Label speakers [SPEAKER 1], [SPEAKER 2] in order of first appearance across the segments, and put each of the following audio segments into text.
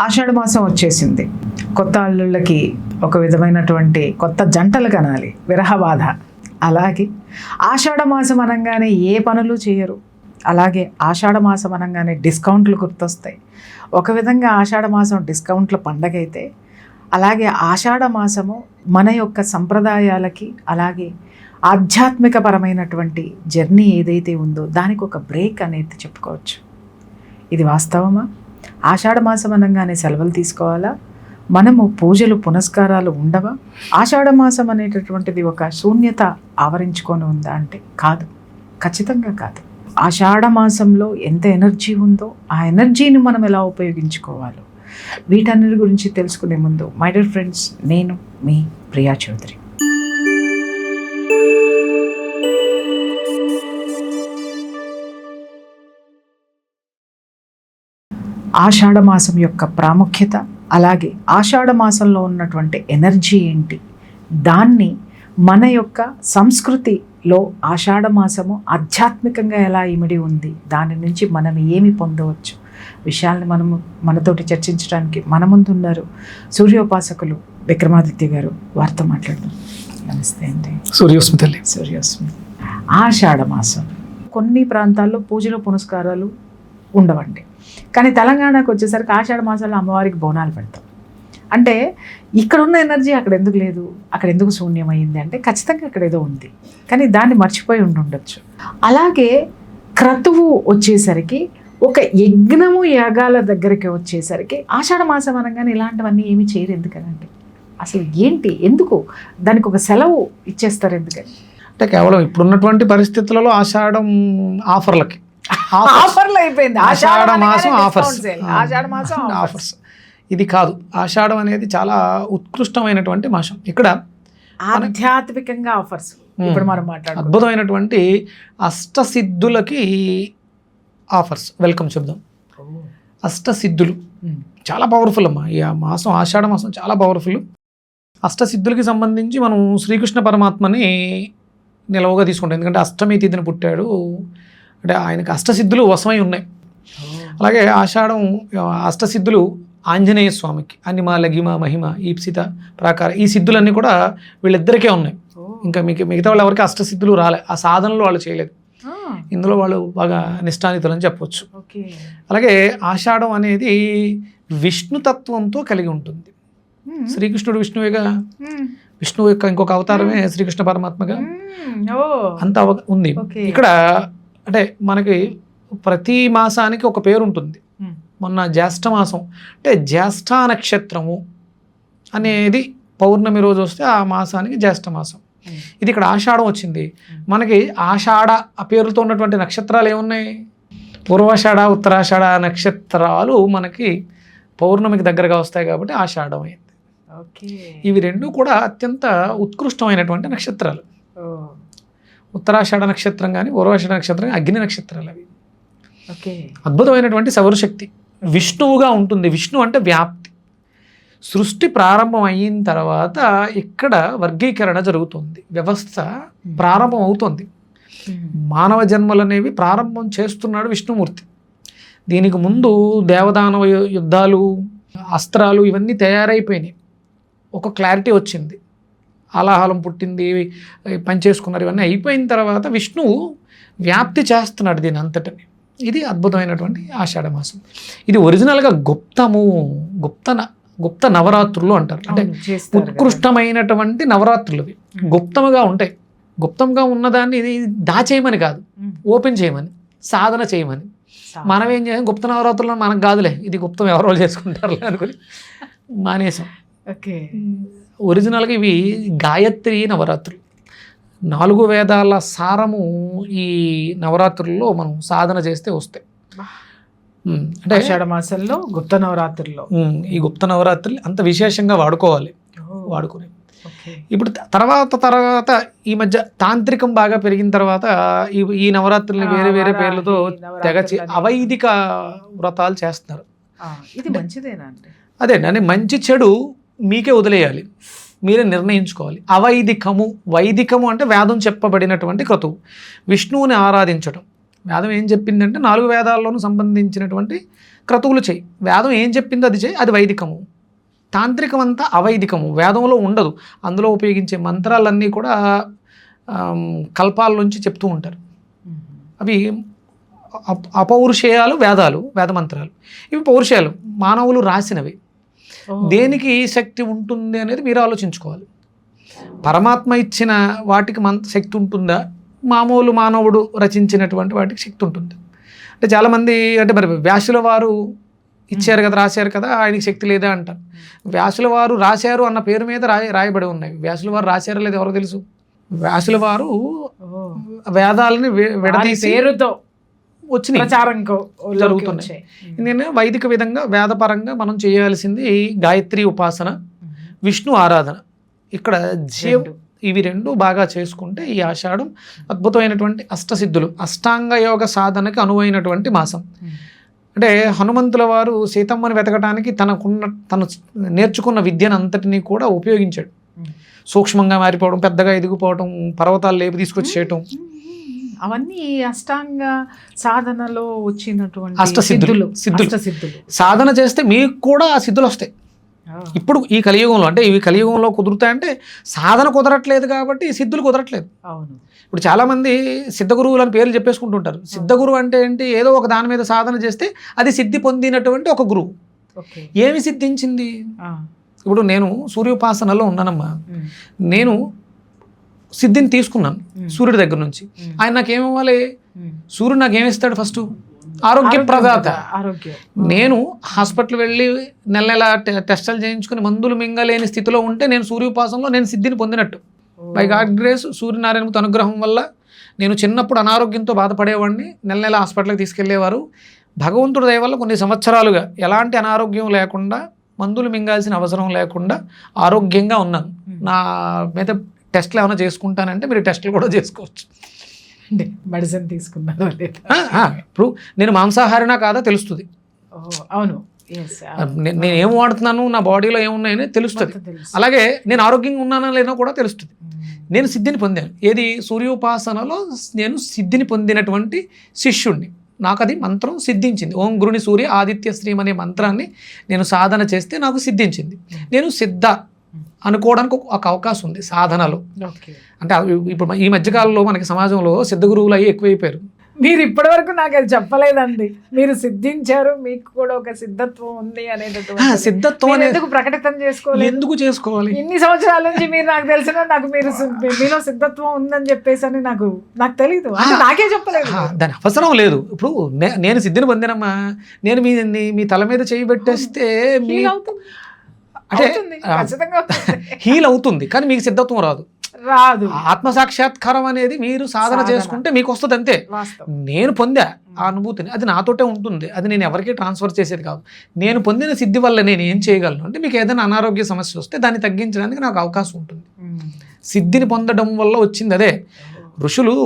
[SPEAKER 1] ఆషాఢ మాసం వచ్చేసింది. కొత్త అల్లుళ్ళకి ఒక విధమైనటువంటి కొత్త జంటలు కనాలి, విరహ బాధ. అలాగే ఆషాఢ మాసం అనగానే ఏ పనులు చేయరు. అలాగే ఆషాఢ మాసం అనగానే డిస్కౌంట్లు గుర్తొస్తాయి. ఒక విధంగా ఆషాఢ మాసం డిస్కౌంట్ల పండగ అయితే, అలాగే ఆషాఢ మాసము మన యొక్క సంప్రదాయాలకి అలాగే ఆధ్యాత్మికపరమైనటువంటి జర్నీ ఏదైతే ఉందో దానికి ఒక బ్రేక్ అనేది చెప్పుకోవచ్చు. ఇది వాస్తవమా? ఆషాఢ మాసం అనగానే సెలవులు తీసుకోవాలా? మనము పూజలు పునస్కారాలు ఉండవా? ఆషాఢ మాసం అనేటటువంటిది ఒక శూన్యత ఆవరించుకొని ఉందా అంటే కాదు, ఖచ్చితంగా కాదు. ఆషాఢ మాసంలో ఎంత ఎనర్జీ ఉందో ఆ ఎనర్జీని మనం ఎలా ఉపయోగించుకోవాలో వీటన్నిటి గురించి తెలుసుకునే ముందు మై డియర్ ఫ్రెండ్స్, నేను మీ ప్రియా చౌదరి. ఆషాఢ మాసం యొక్క ప్రాముఖ్యత, అలాగే ఆషాఢ మాసంలో ఉన్నటువంటి ఎనర్జీ ఏంటి, దాన్ని మన యొక్క సంస్కృతిలో ఆషాఢ మాసము ఆధ్యాత్మికంగా ఎలా ఇమిడి ఉంది, దాని నుంచి మనం ఏమి పొందవచ్చు విషయాల్ని మనతోటి చర్చించడానికి మన ముందు ఉన్నారు సూర్యోపాసకులు విక్రమాదిత్య గారు. వారితో మాట్లాడదాం. నమస్తే అండి.
[SPEAKER 2] సూర్యోస్మి తల్లి.
[SPEAKER 1] సూర్యోస్మి. ఆషాఢ మాసం కొన్ని ప్రాంతాల్లో పూజలు పునస్కారాలు ఉండవండి, కానీ తెలంగాణకు వచ్చేసరికి ఆషాఢ మాసంలో అమ్మవారికి బోనాలు పెడతాం. అంటే ఇక్కడున్న ఎనర్జీ అక్కడ ఎందుకు లేదు, అక్కడ ఎందుకు శూన్యమైంది అంటే ఖచ్చితంగా అక్కడ ఏదో ఉంది, కానీ దాన్ని మర్చిపోయి ఉండొచ్చు. అలాగే క్రతువు వచ్చేసరికి, ఒక యజ్ఞము యాగాల దగ్గరికి వచ్చేసరికి ఆషాఢ మాసం అనగానే ఇలాంటివన్నీ ఏమీ చేయరు. ఎందుకనంటే అసలు ఏంటి, ఎందుకు దానికి ఒక సెలవు ఇచ్చేస్తారు? ఎందుకని
[SPEAKER 2] అంటే కేవలం ఇప్పుడున్నటువంటి పరిస్థితులలో ఆషాఢం ఆఫర్లు
[SPEAKER 1] అయిపోయింది.
[SPEAKER 2] ఆషాఢ మాసం
[SPEAKER 1] ఆషాఢ మాసం
[SPEAKER 2] ఆఫర్స్. ఇది కాదు, ఆషాఢం అనేది చాలా ఉత్కృష్టమైనటువంటి మాసం. ఇక్కడ
[SPEAKER 1] ఆధ్యాత్మికంగా ఆఫర్స్ ఇప్పుడు మనం మాట్లాడుకుందాం.
[SPEAKER 2] అద్భుతమైనటువంటి అష్టసిద్ధులకి ఆఫర్స్ వెల్కమ్ చెప్దాం. అష్టసిద్ధులు చాలా పవర్ఫుల్ అమ్మా. ఈ మాసం ఆషాఢ మాసం చాలా పవర్ఫుల్. అష్టసిద్ధులకి సంబంధించి మనం శ్రీకృష్ణ పరమాత్మని నిలవగా తీసుకుంటాం. ఎందుకంటే అష్టమి తిథిని పుట్టాడు, అంటే ఆయనకి అష్టసిద్ధులు వశమై ఉన్నాయి. అలాగే ఆషాఢం అష్టసిద్ధులు ఆంజనేయ స్వామికి అనిమ లగిమ మహిమ ఈప్సిత ప్రాకార, ఈ సిద్ధులన్నీ కూడా వీళ్ళిద్దరికే ఉన్నాయి. ఇంకా మిగతా వాళ్ళు ఎవరికి అష్టసిద్ధులు రాలే, ఆ సాధనలు వాళ్ళు చేయలేదు. ఇందులో వాళ్ళు బాగా నిష్ఠానితులు అని చెప్పవచ్చు. అలాగే ఆషాఢం అనేది విష్ణుతత్వంతో కలిగి ఉంటుంది. శ్రీకృష్ణుడు విష్ణువేగా, విష్ణువు యొక్క ఇంకొక అవతారమే శ్రీకృష్ణ పరమాత్మగా అంత ఉంది. ఇక్కడ అంటే మనకి ప్రతి మాసానికి ఒక పేరు ఉంటుంది. మొన్న జ్యేష్ఠ మాసం అంటే జ్యేష్ఠ నక్షత్రము అనేది పౌర్ణమి రోజు వస్తే ఆ మాసానికి జ్యేష్ఠ మాసం. ఇది ఇక్కడ ఆషాఢం వచ్చింది. మనకి ఆషాఢ ఆ పేరుతో ఉన్నటువంటి నక్షత్రాలు ఏమున్నాయి? పూర్వాషాఢ ఉత్తరాషాఢ నక్షత్రాలు మనకి పౌర్ణమికి దగ్గరగా వస్తాయి కాబట్టి ఆషాఢం అయింది. ఇవి రెండు కూడా అత్యంత ఉత్కృష్టమైనటువంటి నక్షత్రాలు. ఉత్తరాషాఢ నక్షత్రం కానీ పూర్వాషాఢ నక్షత్రం కానీ అగ్ని నక్షత్రాలు అవి. అద్భుతమైనటువంటి సౌరశక్తి విష్ణువుగా ఉంటుంది. విష్ణు అంటే వ్యాప్తి. సృష్టి ప్రారంభం అయిన తర్వాత ఇక్కడ వర్గీకరణ జరుగుతుంది, వ్యవస్థ ప్రారంభం అవుతుంది. మానవ జన్మలు అనేవి ప్రారంభం చేస్తున్నాడు విష్ణుమూర్తి. దీనికి ముందు దేవదానవ యుద్ధాలు, అస్త్రాలు ఇవన్నీ తయారైపోయినాయి. ఒక క్లారిటీ వచ్చింది, ఆలాహలం పుట్టింది, పనిచేసుకున్నారు, ఇవన్నీ అయిపోయిన తర్వాత విష్ణువు వ్యాప్తి చేస్తున్నాడు దీని అంతటిని. ఇది అద్భుతమైనటువంటి ఆషాఢ మాసం. ఇది ఒరిజినల్గా గుప్త నవరాత్రులు అంటారు. అంటే ఉత్కృష్టమైనటువంటి నవరాత్రులు అవి గుప్తముగా ఉంటాయి. గుప్తంగా ఉన్నదాన్ని ఇది దాచేయమని కాదు, ఓపెన్ చేయమని, సాధన చేయమని. మనం ఏం చేయాలి, గుప్త నవరాత్రుల్లో మనకు కాదులే, ఇది గుప్తం ఎవరో చేసుకుంటారు అనుకుని మానేసాం. ఒరిజినల్గా ఇవి గాయత్రి నవరాత్రులు. 4 వేదాల సారము ఈ నవరాత్రుల్లో మనం సాధన చేస్తే వస్తాయి.
[SPEAKER 1] అంటే ఆషాఢ మాసంలో గుప్త నవరాత్రుల్లో
[SPEAKER 2] ఈ గుప్త నవరాత్రులు అంత విశేషంగా వాడుకుని ఇప్పుడు తర్వాత ఈ మధ్య తాంత్రికం బాగా పెరిగిన తర్వాత ఈ నవరాత్రుల్ని వేరే వేరే పేర్లతో తెగచి అవైదిక వ్రతాలు చేస్తున్నారు.
[SPEAKER 1] ఇది మంచిదేనా అంటే?
[SPEAKER 2] అదే అంటే మంచి చెడు మీకే వదిలేయాలి, మీరే నిర్ణయించుకోవాలి. వైదికము అంటే వేదం చెప్పబడినటువంటి క్రతువు, విష్ణువుని ఆరాధించడం, వేదం ఏం చెప్పిందంటే 4 వేదాల్లోనూ సంబంధించినటువంటి క్రతువులు చేయి. వేదం ఏం చెప్పిందో అది చేయి, అది వైదికము. తాంత్రికం అంతా అవైదికము, వేదంలో ఉండదు. అందులో ఉపయోగించే మంత్రాలన్నీ కూడా కల్పాల నుంచి చెప్తూ ఉంటారు. అవి అపౌరుషేయాలు వేదాలు, వేద మంత్రాలు. ఇవి పౌరుషేయాలు, మానవులు రాసినవి. దేనికి శక్తి ఉంటుంది అనేది మీరు ఆలోచించుకోవాలి. పరమాత్మ ఇచ్చిన వాటికి శక్తి ఉంటుందా, మామూలు మానవుడు రచించినటువంటి వాటికి శక్తి ఉంటుంది? అంటే చాలామంది అంటే మరి వ్యాసుల వారు ఇచ్చారు కదా, రాశారు కదా, ఆయనకి శక్తి లేదా అంటారు. వ్యాసుల వారు రాశారు అన్న పేరు మీద రాయబడి ఉన్నాయి. వ్యాసుల వారు రాశారో లేదు ఎవరో తెలుసు. వ్యాసుల వారు వేదాలని విడదీసి పేరుతో వచ్చినాయి, జరుగుతున్నాయి. నేను వైదిక విధంగా వేదపరంగా మనం చేయాల్సింది గాయత్రి ఉపాసన, విష్ణు ఆరాధన. ఇక్కడ ఇవి 2 బాగా చేసుకుంటే ఈ ఆషాఢం అద్భుతమైనటువంటి అష్టసిద్ధులు, అష్టాంగ యోగ సాధనకి అనువైనటువంటి మాసం. అంటే హనుమంతుల వారు సీతమ్మని వెతకడానికి తను నేర్చుకున్న విద్యను అంతటినీ కూడా ఉపయోగించాడు. సూక్ష్మంగా మారిపోవడం, పెద్దగా ఎదిగిపోవడం, పర్వతాలు లేపి తీసుకొచ్చి చేయటం,
[SPEAKER 1] అవన్నీ అష్టాంగ సాధనలో వచ్చినటువంటి
[SPEAKER 2] అష్టసిద్ధులు. సాధన చేస్తే మీకు కూడా ఆ సిద్ధులు వస్తాయి. ఇప్పుడు ఈ కలియుగంలో, అంటే ఇవి కలియుగంలో కుదురుతాయంటే సాధన కుదరట్లేదు కాబట్టి ఈ సిద్ధులు కుదరట్లేదు.
[SPEAKER 1] అవును.
[SPEAKER 2] ఇప్పుడు చాలామంది సిద్ధగురువులు అని పేర్లు చెప్పేసుకుంటుంటారు. సిద్ధగురువు అంటే ఏంటి? ఏదో ఒక దాని మీద సాధన చేస్తే అది సిద్ధి పొందినటువంటి ఒక గురువు. ఏమి సిద్ధించింది? ఇప్పుడు నేను సూర్యోపాసనలో ఉన్నానమ్మా, నేను సిద్ధిని తీసుకున్నాను సూర్యుడి దగ్గర నుంచి. ఆయన నాకేమివ్వాలి? సూర్యుడు నాకేమిస్తాడు? ఫస్ట్ ఆరోగ్య ప్రదాత. నేను హాస్పిటల్ వెళ్ళి నెల టెస్టులు చేయించుకుని మందులు మింగలేని స్థితిలో ఉంటే నేను సూర్యోపాసనలో నేను సిద్ధిని పొందినట్టు. బై గాడ్ గ్రేస్, సూర్యనారాయణమూర్తి అనుగ్రహం వల్ల నేను చిన్నప్పుడు అనారోగ్యంతో బాధపడేవాడిని. నెల హాస్పిటల్కి తీసుకెళ్లేవారు. భగవంతుడి దయ వల్ల కొన్ని సంవత్సరాలుగా ఎలాంటి అనారోగ్యం లేకుండా, మందులు మింగాల్సిన అవసరం లేకుండా ఆరోగ్యంగా ఉన్నాను. నా మీద టెస్ట్లు ఏమైనా చేసుకుంటానంటే మీరు టెస్టులు కూడా చేసుకోవచ్చు.
[SPEAKER 1] మెడిసిన్ తీసుకున్నాను.
[SPEAKER 2] ఇప్పుడు నేను మాంసాహారినా కాదా తెలుస్తుంది.
[SPEAKER 1] అవును,
[SPEAKER 2] నేను ఏం వాడుతున్నాను, నా బాడీలో ఏమున్నాయని తెలుస్తుంది. అలాగే నేను ఆరోగ్యంగా ఉన్నానా లేనో కూడా తెలుస్తుంది. నేను సిద్ధిని పొందాను. ఏది? సూర్యోపాసనలో నేను సిద్ధిని పొందినటువంటి శిష్యుణ్ణి. నాకు అది మంత్రం సిద్ధించింది. ఓం గురుని సూర్య ఆదిత్య శ్రీం అనే మంత్రాన్ని నేను సాధన చేస్తే నాకు సిద్ధించింది. నేను సిద్ధ అనుకోవడానికి ఒక అవకాశం ఉంది సాధనలో. అంటే ఇప్పుడు ఈ మధ్యకాలంలో మనకి సమాజంలో సిద్ధ గురువులు అయ్యి ఎక్కువైపోయారు.
[SPEAKER 1] మీరు ఇప్పటి వరకు నాకు అది చెప్పలేదండి. మీరు సిద్ధించారు, మీకు కూడా ఒక సిద్ధత్వం ఉంది అనేటటువంటి
[SPEAKER 2] సిద్ధత్వం
[SPEAKER 1] ఎందుకు ప్రకటితం చేసుకోవాలి?
[SPEAKER 2] ఎందుకు చేసుకోవాలి?
[SPEAKER 1] ఇన్ని సంవత్సరాల నుంచి మీరు నాకు తెలిసిన మీలో సిద్ధత్వం ఉందని చెప్పేసి అని నాకు తెలియదు, నాకే చెప్పలేదు.
[SPEAKER 2] దాని అవసరం లేదు. ఇప్పుడు నేను సిద్ధిని పొందినమ్మా, నేను మీ తల మీద చేయి పెట్టేస్తే అంటే హీల్ అవుతుంది, కానీ మీకు సిద్ధత్వం రాదు. ఆత్మసాక్షాత్కారం అనేది మీరు సాధన చేసుకుంటే మీకు వస్తుంది అంతే. నేను పొందా ఆ అనుభూతిని, అది నాతోటే ఉంటుంది. అది నేను ఎవరికి ట్రాన్స్ఫర్ చేసేది కాదు. నేను పొందిన సిద్ధి వల్ల నేను ఏం చేయగలను అంటే, మీకు ఏదైనా అనారోగ్య సమస్య వస్తే దాన్ని తగ్గించడానికి నాకు అవకాశం ఉంటుంది. సిద్ధిని పొందడం వల్ల వచ్చింది అదే. ఋషులు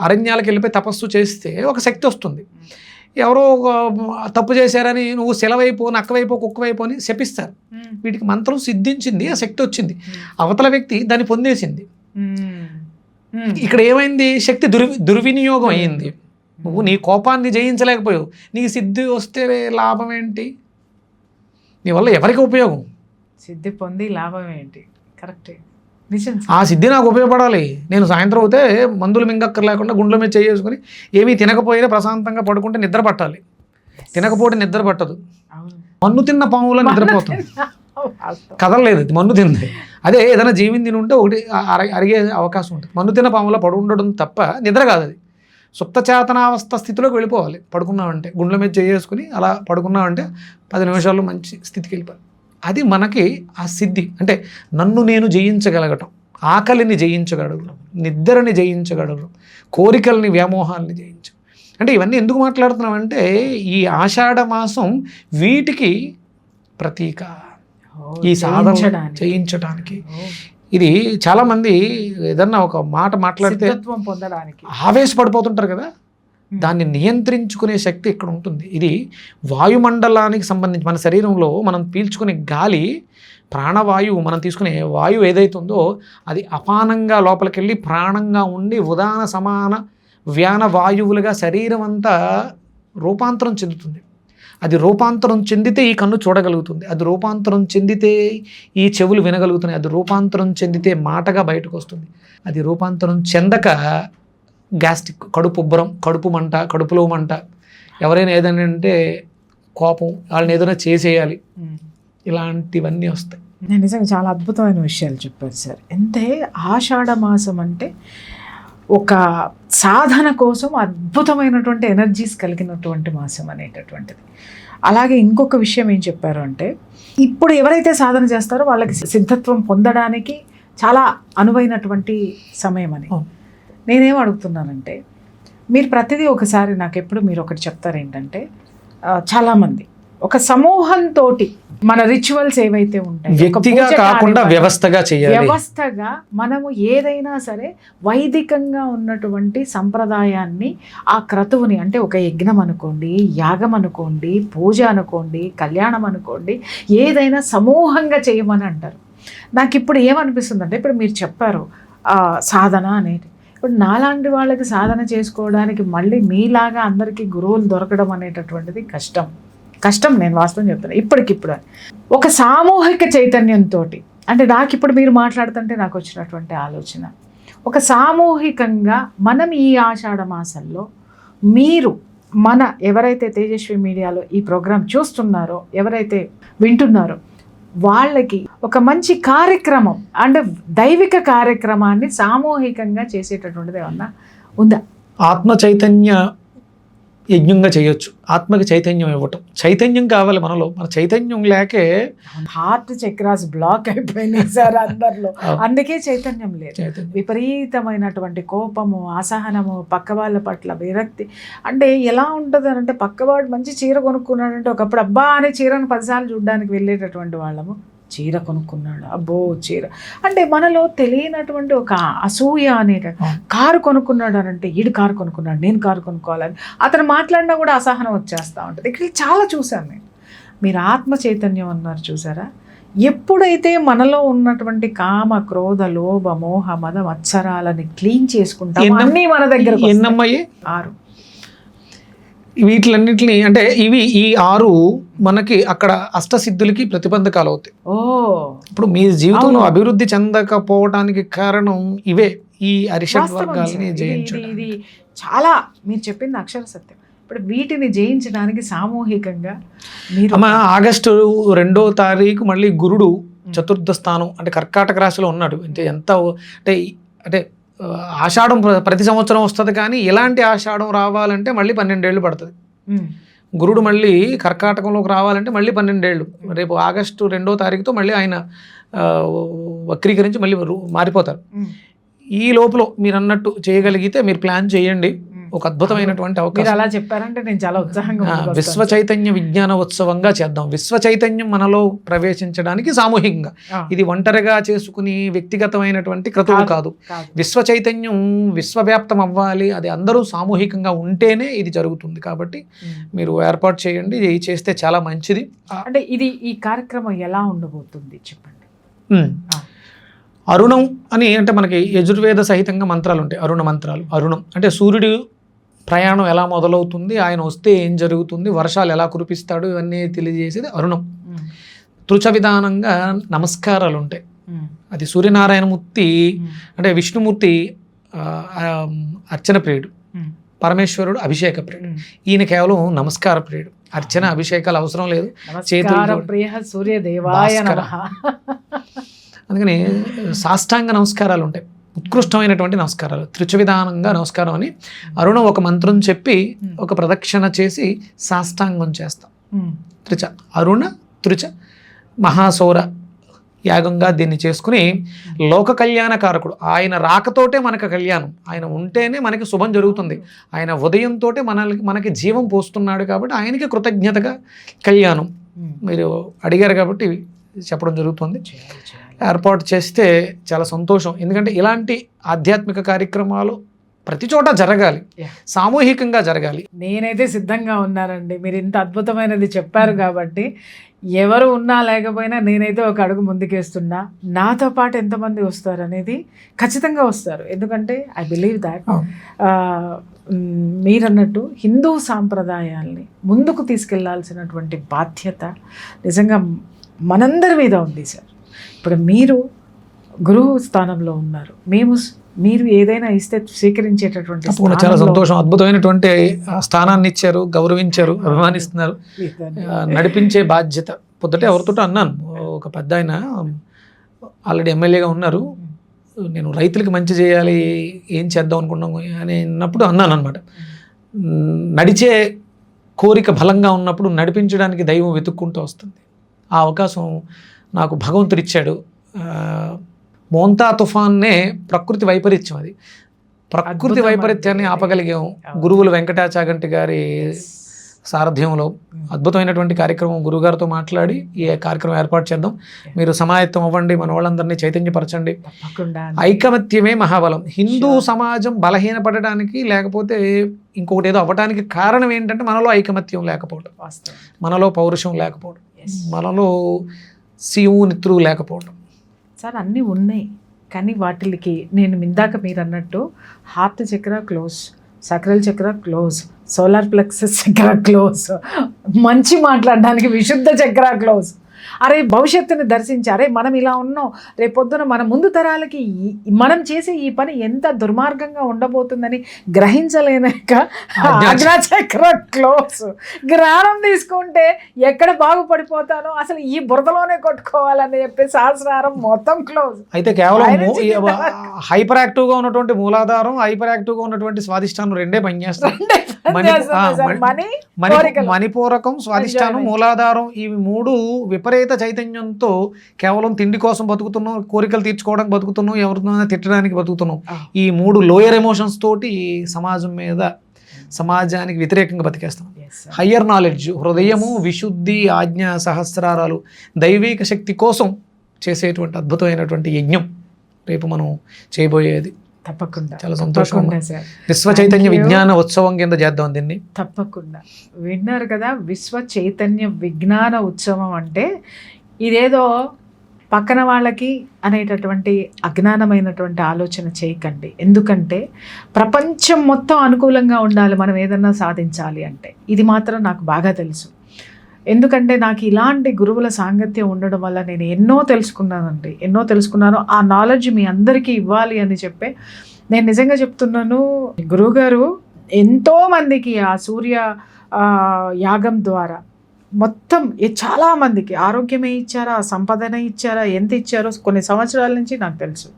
[SPEAKER 2] అరణ్యాలకు వెళ్ళిపోయి తపస్సు చేస్తే ఒక శక్తి వస్తుంది. ఎవరో తప్పు చేశారని నువ్వు సెలవైపో, నక్కవైపో, కుక్కవైపో అని శపిస్తారు. వీటికి మంత్రం సిద్ధించింది, ఆ శక్తి వచ్చింది. అవతల వ్యక్తి దాన్ని పొందేసింది. ఇక్కడ ఏమైంది? శక్తి దుర్వినియోగం అయ్యింది. నువ్వు నీ కోపాన్ని జయించలేకపోయావు. నీకు సిద్ధి వస్తే లాభం ఏంటి? నీ వల్ల ఎవరికి ఉపయోగం?
[SPEAKER 1] సిద్ధి పొంది లాభం ఏంటి? కరెక్టే.
[SPEAKER 2] ఆ సిద్ధి నాకు ఉపయోగపడాలి. నేను సాయంత్రం అవుతే మందులు మింగక్కర్ లేకుండా గుండెల మీద చేసుకుని ఏమీ తినకపోయినా ప్రశాంతంగా పడుకుంటే నిద్ర పట్టాలి. తినకపోతే నిద్ర పట్టదు. మన్ను తిన్న పాములో నిద్రపోతుంది. కదలలేదు, అది మన్ను తింది. అదే ఏదైనా జీవిని తిని ఉంటే ఒకటి అరిగే అవకాశం ఉంటుంది. మన్ను తిన్న పాములో పడు ఉండడం తప్ప నిద్ర కాదు. అది సుప్తచేతనావస్థ స్థితిలోకి వెళ్ళిపోవాలి. పడుకున్నామంటే గుండెల మీద చేసుకుని అలా పడుకున్నామంటే 10 నిమిషాల్లో మంచి స్థితికి వెళ్ళిపోవాలి. అది మనకి ఆ సిద్ధి. అంటే నన్ను నేను జయించగలగటం, ఆకలిని జయించగలగడం, నిద్రని జయించగలగడం, కోరికల్ని, వ్యామోహాలని జయించడం. అంటే ఇవన్నీ ఎందుకు మాట్లాడుతున్నామంటే, ఈ ఆషాఢ మాసం వీటికి ప్రతీక. ఈ సాధన చేయించడానికి. ఇది చాలామంది ఏదన్నా ఒక మాట మాట్లాడితే ఆవేశపడిపోతుంటారు కదా, దాన్ని నియంత్రించుకునే శక్తి ఇక్కడ ఉంటుంది. ఇది వాయుమండలానికి సంబంధించి మన శరీరంలో మనం పీల్చుకునే గాలి, ప్రాణవాయువు, మనం తీసుకునే వాయువు ఏదైతే ఉందో అది అపానంగా లోపలికి వెళ్ళి ప్రాణంగా ఉండి ఉదాన సమాన వ్యాన వాయువులుగా శరీరం అంతా రూపాంతరం చెందుతుంది. అది రూపాంతరం చెందితే ఈ కన్ను చూడగలుగుతుంది, అది రూపాంతరం చెందితే ఈ చెవులు వినగలుగుతున్నాయి, అది రూపాంతరం చెందితే మాటగా బయటకు వస్తుంది, అది రూపాంతరం చెందక గ్యాస్ట్రిక్, కడుపు ఉబ్బరం, కడుపు మంట, కడుపులో మంట, ఎవరైనా ఏదైనా అంటే కోపం, వాళ్ళని ఏదైనా చేసేయాలి, ఇలాంటివన్నీ వస్తాయి.
[SPEAKER 1] నేను నిజంగా చాలా అద్భుతమైన విషయాలు చెప్పారు సార్. అంటే ఆషాఢ మాసం అంటే ఒక సాధన కోసం అద్భుతమైనటువంటి ఎనర్జీస్ కలిగినటువంటి మాసం అనేటటువంటిది. అలాగే ఇంకొక విషయం ఏం చెప్పారు అంటే, ఇప్పుడు ఎవరైతే సాధన చేస్తారో వాళ్ళకి సిద్ధత్వం పొందడానికి చాలా అనువైనటువంటి సమయం అని. నేనేం అడుగుతున్నానంటే, మీరు ప్రతిదీ ఒకసారి నాకు ఎప్పుడు మీరు ఒకటి చెప్తారు ఏంటంటే, చాలామంది ఒక సమూహంతో మన రిచువల్స్ ఏవైతే ఉంటాయి,
[SPEAKER 2] వ్యక్తిగా కాకుండా వ్యవస్థగా చేయాలి.
[SPEAKER 1] వ్యవస్థగా మనము ఏదైనా సరే వైదికంగా ఉన్నటువంటి సంప్రదాయాన్ని, ఆ క్రతువుని, అంటే ఒక యజ్ఞం అనుకోండి, యాగం అనుకోండి, పూజ అనుకోండి, కళ్యాణం అనుకోండి, ఏదైనా సమూహంగా చేయమని అంటారు. నాకు ఇప్పుడు ఏమనిపిస్తుంది అంటే, ఇప్పుడు మీరు చెప్పారు సాధన అనేది, ఇప్పుడు నాలాంటి వాళ్ళకి సాధన చేసుకోవడానికి మళ్ళీ మీలాగా అందరికీ గురువులు దొరకడం అనేటటువంటిది కష్టం. నేను వాస్తవం చెప్తాను ఇప్పటికిప్పుడు. ఒక సామూహిక చైతన్యంతో, అంటే నాకు ఇప్పుడు మీరు మాట్లాడుతుంటే నాకు వచ్చినటువంటి ఆలోచన, ఒక సామూహికంగా మనం ఈ ఆషాఢ మాసంలో మీరు ఎవరైతే తేజస్వి మీడియాలో ఈ ప్రోగ్రాం చూస్తున్నారో, ఎవరైతే వింటున్నారో, వాళ్ళకి ఒక మంచి కార్యక్రమం, అంటే దైవిక కార్యక్రమాన్ని సామూహికంగా చేసేటటువంటిది ఏమన్నా ఉందా?
[SPEAKER 2] ఆత్మ చైతన్య యజ్ఞంగా చేయొచ్చు. ఆత్మకి చైతన్యం ఇవ్వటం, చైతన్యం కావాలి మనలో. మన చైతన్యం లేకే
[SPEAKER 1] హార్ట్ చక్రాస్ బ్లాక్ అయిపోయినాయి సార్ అందరిలో, అందుకే చైతన్యం లేదు. విపరీతమైనటువంటి కోపము, అసహనము, పక్క వాళ్ళ పట్ల విరక్తి. అంటే ఎలా ఉంటుంది అంటే, పక్కవాడు మంచి చీర కొనుక్కున్నాడంటే ఒకప్పుడు అబ్బా అనే చీరను 10 సార్లు చూడడానికి వెళ్ళేటటువంటి వాళ్ళము, చీర కొనుక్కున్నాడు, అబ్బో చీర అంటే మనలో తెలియనటువంటి ఒక అసూయ అనేట. కారు కొనుక్కున్నాడు అనంటే, ఈడు కారు కొనుక్కున్నాడు, నేను కారు కొనుక్కోవాలని అతను మాట్లాడినా కూడా అసహనం వచ్చేస్తూ ఉంటుంది. ఇక్కడ చాలా చూశాను నేను. మీరు ఆత్మ చైతన్యం అన్నారు చూసారా, ఎప్పుడైతే మనలో ఉన్నటువంటి కామ, క్రోధ, లోభ, మోహ, మద, మత్సరాలని క్లీన్ చేసుకుంటాం, అన్నీ మన దగ్గర. 6
[SPEAKER 2] వీటిలన్నింటినీ, అంటే ఈ 6 మనకి అక్కడ అష్టసిద్ధులకి ప్రతిబంధకాలు అవుతాయి. ఇప్పుడు మీ జీవితంలో అభివృద్ధి చెందకపోవడానికి కారణం ఇవే, ఈ అరిషడ్ వర్గాలని జయించడం.
[SPEAKER 1] ఇది చాలా మీరు చెప్పింది అక్షర సత్యం. ఇప్పుడు వీటిని జయించడానికి సామూహికంగా మీరు
[SPEAKER 2] ఆగస్టు 2వ తారీఖు మళ్ళీ గురుడు చతుర్థ స్థానం, అంటే కర్కాటక రాశిలో ఉన్నాడు. అంటే అంటే ఆషాఢం ప్రతి సంవత్సరం వస్తుంది, కానీ ఇలాంటి ఆషాఢం రావాలంటే మళ్ళీ 12 ఏళ్ళు పడుతుంది. గురుడు మళ్ళీ కర్కాటకంలోకి రావాలంటే మళ్ళీ 12 ఏళ్ళు. రేపు ఆగస్టు 2వ తారీఖుతో మళ్ళీ ఆయన వక్రీకరించి మళ్ళీ మారిపోతారు. ఈ లోపల మీరు అన్నట్టు చేయగలిగితే మీరు ప్లాన్ చేయండి, ఒక అద్భుతమైనటువంటి అవకాశం.
[SPEAKER 1] అలా చెప్పారంటే నేను చాలా ఉత్సాహంగా.
[SPEAKER 2] విశ్వ చైతన్య విజ్ఞాన ఉత్సవంగా చేద్దాం. విశ్వ చైతన్యం మనలో ప్రవేశించడానికి సామూహికంగా, ఇది ఒంటరిగా చేసుకుని వ్యక్తిగతమైనటువంటి క్రతువు కాదు. విశ్వ చైతన్యం విశ్వవ్యాప్తం అవ్వాలి, అది అందరూ సామూహికంగా ఉంటేనే ఇది జరుగుతుంది. కాబట్టి మీరు ఏర్పాటు చేయండి, ఇది చేస్తే చాలా మంచిది.
[SPEAKER 1] అంటే ఈ కార్యక్రమం ఎలా ఉండబోతుంది చెప్పండి.
[SPEAKER 2] అరుణం అని, అంటే మనకి యజుర్వేద సహితంగా మంత్రాలు ఉంటాయి, అరుణ మంత్రాలు. అరుణం అంటే సూర్యుడు ప్రయాణం ఎలా మొదలవుతుంది, ఆయన వస్తే ఏం జరుగుతుంది, వర్షాలు ఎలా కురిపిస్తాడు, ఇవన్నీ తెలియజేసేది అరుణం. తృచ విధానంగా నమస్కారాలు ఉంటాయి. అది సూర్యనారాయణమూర్తి, అంటే విష్ణుమూర్తి అర్చన ప్రియుడు, పరమేశ్వరుడు అభిషేక ప్రియుడు. ఈయన కేవలం నమస్కార ప్రియుడు. అర్చన అభిషేకాలు అవసరం లేదు. అందుకని సాష్టాంగ నమస్కారాలు ఉంటాయి, ఉత్కృష్టమైనటువంటి నమస్కారాలు. త్రిచ విధానంగా నమస్కారం అని అరుణం ఒక మంత్రం చెప్పి ఒక ప్రదక్షిణ చేసి సాష్టాంగం చేస్తాం. త్రిచ అరుణ త్రిచ మహాసౌర యాగంగా దీన్ని చేసుకుని, లోక కళ్యాణకారకుడు ఆయన రాకతోటే మనకు కళ్యాణం, ఆయన ఉంటేనే మనకి శుభం జరుగుతుంది. ఆయన ఉదయంతో మనకి జీవం పోస్తున్నాడు కాబట్టి ఆయనకి కృతజ్ఞతగా కళ్యాణం. మీరు అడిగారు కాబట్టి చెప్పడం జరుగుతుంది. ఏర్పాటు చేస్తే చాలా సంతోషం. ఎందుకంటే ఇలాంటి ఆధ్యాత్మిక కార్యక్రమాలు ప్రతి చోట జరగాలి,
[SPEAKER 1] Yeah.
[SPEAKER 2] సామూహికంగా జరగాలి.
[SPEAKER 1] నేనైతే సిద్ధంగా ఉన్నానండి. మీరు ఇంత అద్భుతమైనది చెప్పారు కాబట్టి ఎవరు ఉన్నా లేకపోయినా నేనైతే ఒక అడుగు ముందుకేస్తున్నా. నాతో పాటు ఎంతమంది వస్తారు అనేది ఖచ్చితంగా వస్తారు. ఎందుకంటే ఐ బిలీవ్ దాట్ మీరన్నట్టు హిందూ సాంప్రదాయాల్ని ముందుకు తీసుకెళ్లాల్సినటువంటి బాధ్యత నిజంగా మనందరి మీద ఉంది సార్. ఇప్పుడు మీరు గురువు స్థానంలో ఉన్నారు, మీరు ఏదైనా ఇస్తే స్వీకరించేటటువంటి
[SPEAKER 2] చాలా
[SPEAKER 1] స్థానంలో
[SPEAKER 2] సంతోషం. అద్భుతమైనటువంటి స్థానాన్ని ఇచ్చారు, గౌరవించారు, అభిమానిస్తున్నారు. నడిపించే బాధ్యత పొద్దుటే ఎవరితో అన్నాను, ఒక పెద్ద ఆయన ఆల్రెడీ ఎమ్మెల్యేగా ఉన్నారు, నేను రైతులకి మంచి చేయాలి, ఏం చేద్దాం అనుకున్నాము అని అన్నప్పుడు అన్నాను అనమాట. నడిచే కోరిక బలంగా ఉన్నప్పుడు నడిపించడానికి దైవం వెతుక్కుంటూ వస్తుంది. ఆ అవకాశం నాకు భగవంతుడు ఇచ్చాడు. మోంతా తుఫాన్నే ప్రకృతి వైపరీత్యం, అది ప్రకృతి వైపరీత్యాన్ని ఆపగలిగాం. గురువులు వెంకటాచాగంటి గారి సారథ్యంలో అద్భుతమైనటువంటి కార్యక్రమం, గురుగారితో మాట్లాడి ఈ కార్యక్రమం ఏర్పాటు చేద్దాం, మీరు సమాయత్తం అవ్వండి, మన వాళ్ళందరినీ చైతన్యపరచండి. ఐకమత్యమే మహాబలం. హిందూ సమాజం బలహీనపడడానికి లేకపోతే ఇంకొకటి ఏదో అవ్వడానికి కారణం ఏంటంటే మనలో ఐకమత్యం లేకపోవడం, మనలో పౌరుషం లేకపోవడం, మనలో శివునిత్రువు లేకపోవడం.
[SPEAKER 1] సార్ అన్నీ ఉన్నాయి, కానీ వాటికి నేను ఇందాక మీరు అన్నట్టు హార్ట్ చక్ర క్లోజ్, సక్రల్ చక్ర క్లోజ్, సోలార్ ప్లెక్సస్ చక్ర క్లోజ్, మంచి మాట్లాడడానికి విశుద్ధ చక్ర క్లోజ్. అరే భవిష్యత్తుని దర్శించి, అరే మనం ఇలా ఉన్నాం, రేపొద్దున మన ముందు తరాలకి మనం చేసే ఈ పని ఎంత దుర్మార్గంగా ఉండబోతుందని గ్రహించలేనాక ఆజ్ఞాచక్ర క్లోజ్. జ్ఞానం తీసుకుంటే ఎక్కడ బాగుపడిపోతానో అసలు ఈ బురదలోనే కొట్టుకోవాలని చెప్పి సహస్రారం మొత్తం క్లోజ్.
[SPEAKER 2] అయితే కేవలం హైపర్ యాక్టివ్గా ఉన్నటువంటి మూలాధారం, హైపర్ యాక్టివ్గా ఉన్నటువంటి స్వాదిష్టానం రెండే పనిచేస్తాయి. మణిపూరకం, స్వాదిష్టానం, మూలాధారం, ఇవి మూడు విపరీత చైతన్యంతో కేవలం తిండి కోసం బతుకుతున్నాం, కోరికలు తీర్చుకోవడానికి బతుకుతున్నాం, ఎవరినైనా తిట్టడానికి బతుకుతున్నాం. ఈ మూడు లోయర్ ఎమోషన్స్ తోటి సమాజం మీద, సమాజానికి వ్యతిరేకంగా బతికేస్తాం. హయ్యర్ నాలెడ్జ్, హృదయము, విశుద్ధి, ఆజ్ఞ సహస్రారాలు, దైవిక శక్తి కోసం చేసేటువంటి అద్భుతమైనటువంటి యజ్ఞం రేపు మనం చేయబోయేది.
[SPEAKER 1] తప్పకుండా,
[SPEAKER 2] చాలా సంతోషం. విశ్వ చైతన్య విజ్ఞాన ఉత్సవం కింద చేద్దాం దీన్ని.
[SPEAKER 1] తప్పకుండా. విన్నారు కదా, విశ్వ చైతన్య విజ్ఞాన ఉత్సవం అంటే ఇదేదో పక్కన వాళ్ళకి అనేటటువంటి అజ్ఞానమైనటువంటి ఆలోచన చేయకండి. ఎందుకంటే ప్రపంచం మొత్తం అనుకూలంగా ఉండాలి మనం ఏదన్నా సాధించాలి అంటే. ఇది మాత్రం నాకు బాగా తెలుసు. ఎందుకంటే నాకు ఇలాంటి గురువుల సాంగత్యం ఉండడం వల్ల నేను ఎన్నో తెలుసుకున్నాను. ఆ నాలెడ్జ్ మీ అందరికీ ఇవ్వాలి అని చెప్పే నేను నిజంగా చెప్తున్నాను. గురువుగారు ఎంతోమందికి ఆ సూర్య యాగం ద్వారా మొత్తం చాలామందికి ఆరోగ్యమే ఇచ్చారా, సంపదనే ఇచ్చారా, ఎంత ఇచ్చారో కొన్ని సంవత్సరాల నుంచి నాకు తెలుసు.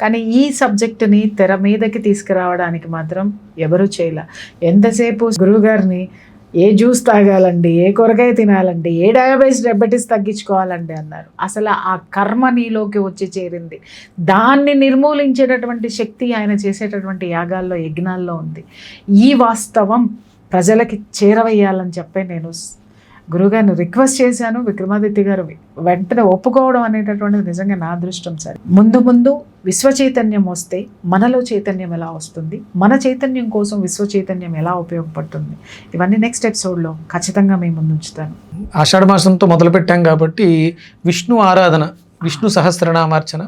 [SPEAKER 1] కానీ ఈ సబ్జెక్టుని తెర మీదకి తీసుకురావడానికి మాత్రం ఎవరూ చేయలే. ఎంతసేపు గురువుగారిని ఏ జ్యూస్ తాగాలండి, ఏ కూరగాయ తినాలండి, ఏ డయాబెటీస్ తగ్గించుకోవాలండి అన్నారు. అసలు ఆ కర్మ నీలోకి వచ్చి చేరింది. దాన్ని నిర్మూలించేటటువంటి శక్తి ఆయన చేసేటటువంటి యాగాల్లో, యజ్ఞాల్లో ఉంది. ఈ వాస్తవం ప్రజలకి చేరవేయాలని చెప్పే నేను గురువుగారిని రిక్వెస్ట్ చేశాను. విక్రమాదిత్య గారు వెంటనే ఒప్పుకోవడం అనేటటువంటిది నిజంగా నా అదృష్టం సార్. ముందు విశ్వ చైతన్యం వస్తే మనలో చైతన్యం ఎలా వస్తుంది, మన చైతన్యం కోసం విశ్వ చైతన్యం ఎలా ఉపయోగపడుతుంది, ఇవన్నీ నెక్స్ట్ ఎపిసోడ్లో ఖచ్చితంగా మేము ముందు ఉంచుతాను.
[SPEAKER 2] ఆషాఢ మాసంతో మొదలుపెట్టాం కాబట్టి విష్ణు ఆరాధన, విష్ణు సహస్రనామార్చన,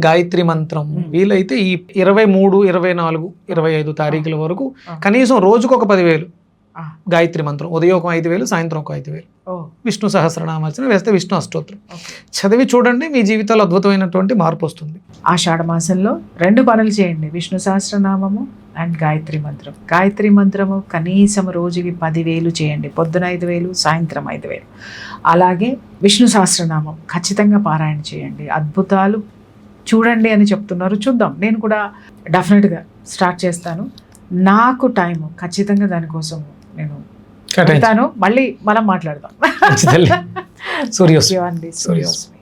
[SPEAKER 2] గాయత్రి మంత్రం వీలైతే ఈ 23, 24, 25 తారీఖుల వరకు కనీసం రోజుకు ఒక 10,000 గాయత్రి మంత్రం, ఉదయం ఒక 5,000, సాయంత్రం ఒక 5,000 విష్ణు సహస్రనామార్చన వేస్తే విష్ణు అష్టోత్తరం చదివి చూడండి, మీ జీవితాల్లో అద్భుతమైనటువంటి మార్పు వస్తుంది.
[SPEAKER 1] ఆషాఢ మాసంలో 2 పనులు చేయండి, విష్ణు సహస్రనామము అండ్ గాయత్రి మంత్రం. గాయత్రి మంత్రము కనీసం రోజుకి 10,000 చేయండి, పొద్దున 5,000, సాయంత్రం 5,000. అలాగే విష్ణు సహస్రనామం ఖచ్చితంగా పారాయణ చేయండి, అద్భుతాలు చూడండి అని చెప్తున్నారు. చూద్దాం, నేను కూడా డెఫినెట్గా స్టార్ట్ చేస్తాను. నాకు టైము ఖచ్చితంగా దానికోసం నేను పెడతాను. మళ్ళీ మనం మాట్లాడదాం.
[SPEAKER 2] సూర్యోస్మి.